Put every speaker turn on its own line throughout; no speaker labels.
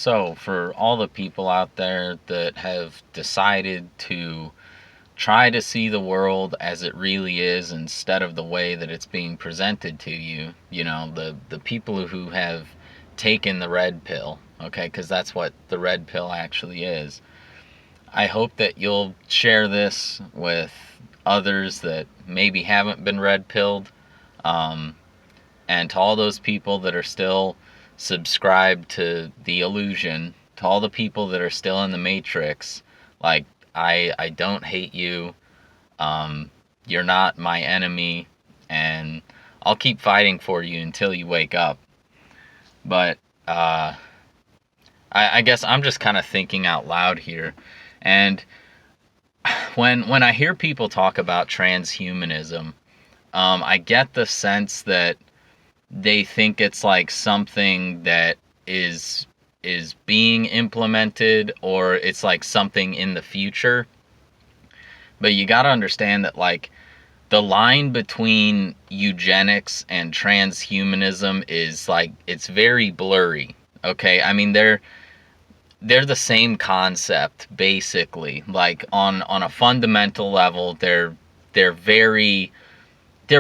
So, for all the people out there that have decided to try to see the world as it really is instead of the way that it's being presented to you, the people who have taken the red pill, okay, because that's what the red pill actually is. I hope that you'll share this with others that maybe haven't been red pilled. Um, and to all those people that are still subscribed to the illusion, to all the people that are still in the matrix, like, I don't hate you. You're not my enemy, and I'll keep fighting for you until you wake up. But I guess I'm just kind of thinking out loud here, and when I hear people talk about transhumanism, I get the sense that they think it's like something that is being implemented, or it's like something in the future. But you got to understand that, like, the line between eugenics and transhumanism is like, it's very blurry. Okay? I mean, they're the same concept basically. Like, on a fundamental level, they're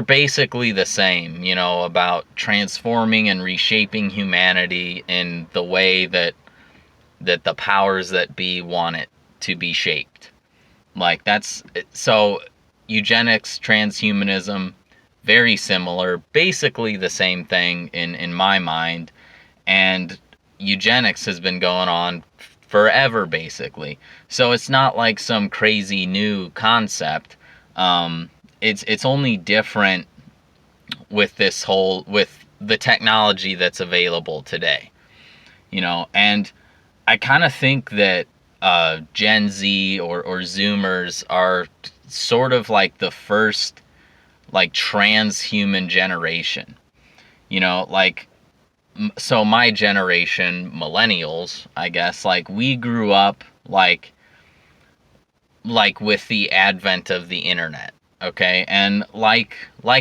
basically the same, about transforming and reshaping humanity in the way that the powers that be want it to be shaped. Like, that's so eugenics, transhumanism, very similar, basically the same thing in my mind. And eugenics has been going on forever, basically. So it's not like some crazy new concept. It's only different with the technology that's available today. And I kind of think that Gen Z or Zoomers are sort of like the first, like, transhuman generation. Like, so my generation, millennials, I guess, like, we grew up like with the advent of the internet, okay? And like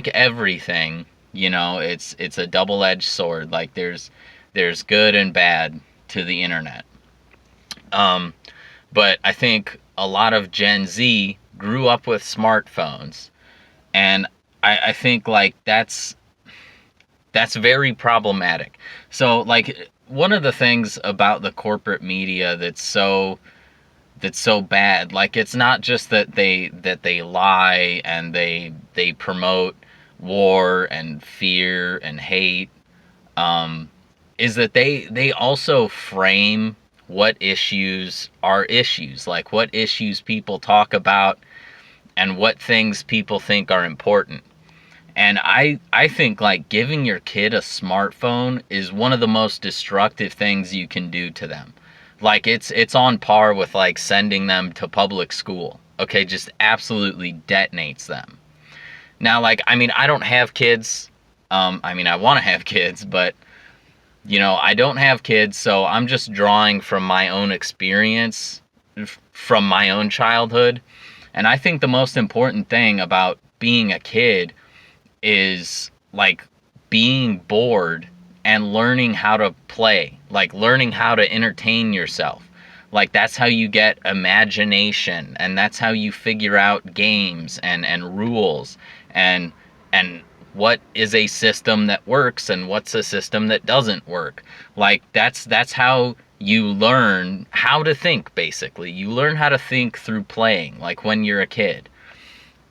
everything, it's a double-edged sword. Like, there's good and bad to the internet. Um, but I think a lot of Gen Z grew up with smartphones, and I think, like, that's very problematic. So, like, one of the things about the corporate media that's so bad, like, it's not just that they lie and they promote war and fear and hate. Is that they also frame what issues are issues, like what issues people talk about and what things people think are important. And I think, like, giving your kid a smartphone is one of the most destructive things you can do to them. Like, it's on par with, like, sending them to public school. Okay, just absolutely detonates them. Now, like, I mean, I don't have kids. I mean, I want to have kids, but I don't have kids, so I'm just drawing from my own experience, from my own childhood. And I think the most important thing about being a kid is, like, being bored and learning how to play, like learning how to entertain yourself. Like, that's how you get imagination, and that's how you figure out games and rules, and and what is a system that works and what's a system that doesn't work. Like, that's how you learn how to think. Basically, you learn how to think through playing, like, when you're a kid.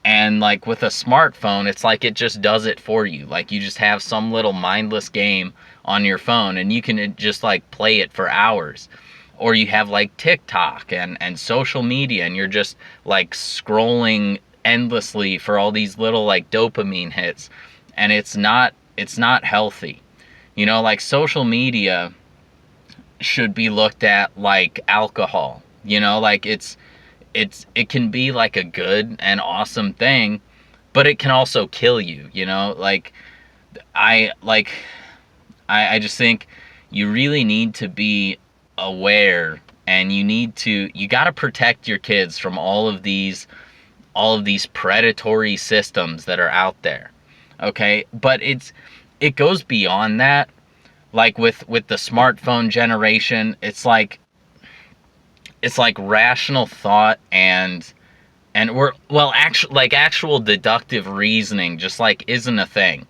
And, like, with a smartphone, it's like it just does it for you. Like, you just have some little mindless game on your phone, and you can just, like, play it for hours. Or you have, like, TikTok and social media, and you're just, like, scrolling endlessly for all these little, like, dopamine hits. And it's not healthy. Like, social media should be looked at like alcohol. Like, it can be like a good and awesome thing, but it can also kill you. Like, I like I just think you really need to be aware, and you got to protect your kids from all of these predatory systems that are out there. Okay? But it goes beyond that. like with the smartphone generation, it's like rational thought and we're well actual like actual deductive reasoning just like isn't a thing,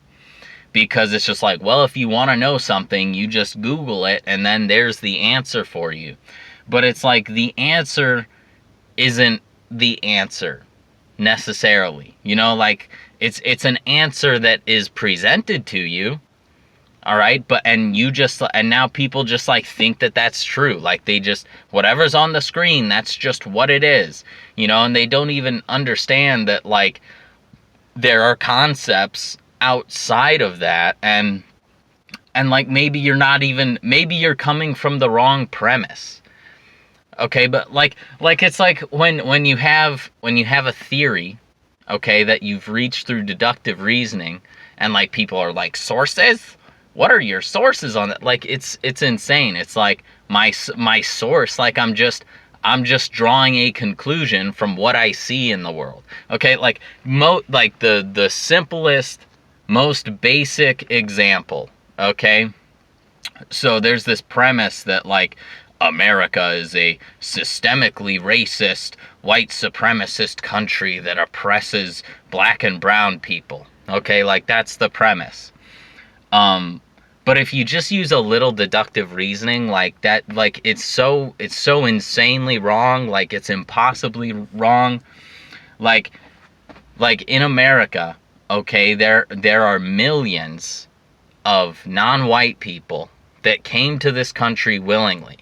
because it's just like, well, if you want to know something, you just Google it and then there's the answer for you. But it's like the answer isn't the answer necessarily. You know, like it's an answer that is presented to you. All right, but and now people just like think that that's true. Like they just, whatever's on the screen, that's just what it is. You know, and they don't even understand that like there are concepts outside of that, and like maybe you're coming from the wrong premise. Okay, but like it's like when you have a theory, okay, that you've reached through deductive reasoning, and like people are like, sources, what are your sources on that? Like it's insane. It's like my source, like I'm just drawing a conclusion from what I see in the world. Okay, like like the simplest, most basic example, okay? So there's this premise that like America is a systemically racist, white supremacist country that oppresses black and brown people. Okay, like that's the premise. But if you just use a little deductive reasoning like that, like it's so insanely wrong, like it's impossibly wrong. Like like in America, okay, there are millions of non-white people that came to this country willingly.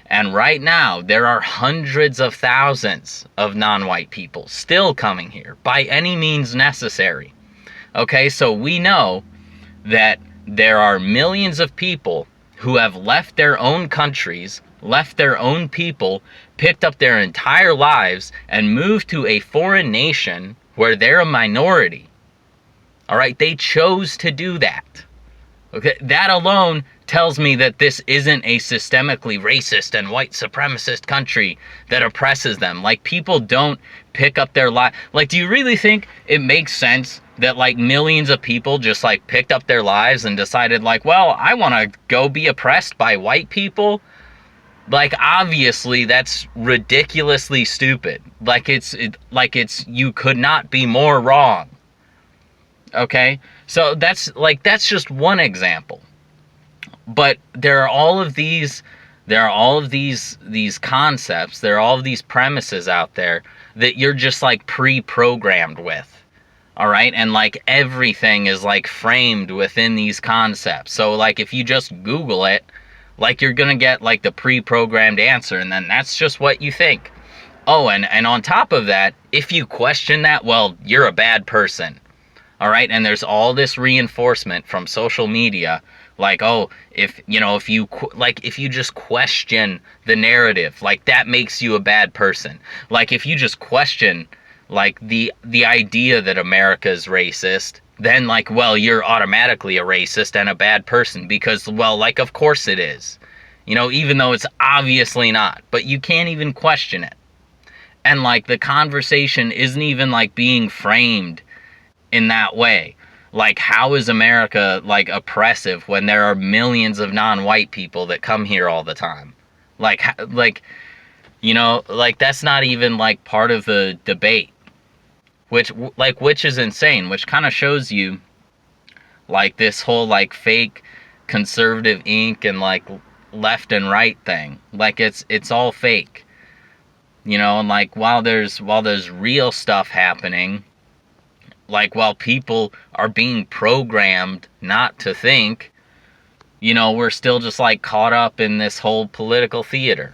And right now, there are hundreds of thousands of non-white people still coming here by any means necessary. Okay, so we know that there are millions of people who have left their own countries, left their own people, picked up their entire lives, and moved to a foreign nation where they're a minority. All right, they chose to do that. Okay, that alone tells me that this isn't a systemically racist and white supremacist country that oppresses them. Like, people don't pick up their life. Like, do you really think it makes sense that like millions of people just like picked up their lives and decided like, well, I want to go be oppressed by white people? Like, obviously that's ridiculously stupid. Like it's you could not be more wrong. Okay? So that's just one example. But there are all of these concepts, there are all of these premises out there that you're just like pre-programmed with. All right? And like everything is like framed within these concepts. So like if you just Google it, like you're going to get like the pre-programmed answer, and then that's just what you think. Oh, and on top of that, if you question that, well, you're a bad person. All right? And there's all this reinforcement from social media, like, oh, if you just question the narrative, like that makes you a bad person. Like if you just question like the idea that America is racist, then like, well, you're automatically a racist and a bad person because, well, like, of course it is. You know, even though it's obviously not, but you can't even question it. And like the conversation isn't even like being framed in that way. Like, how is America like oppressive when there are millions of non-white people that come here all the time? Like you know, like that's not even like part of the debate, which is insane, which kind of shows you like this whole like fake conservative ink and like left and right thing. Like it's all fake. You know, and like while there's real stuff happening, like while people are being programmed not to think, you know, we're still just like caught up in this whole political theater.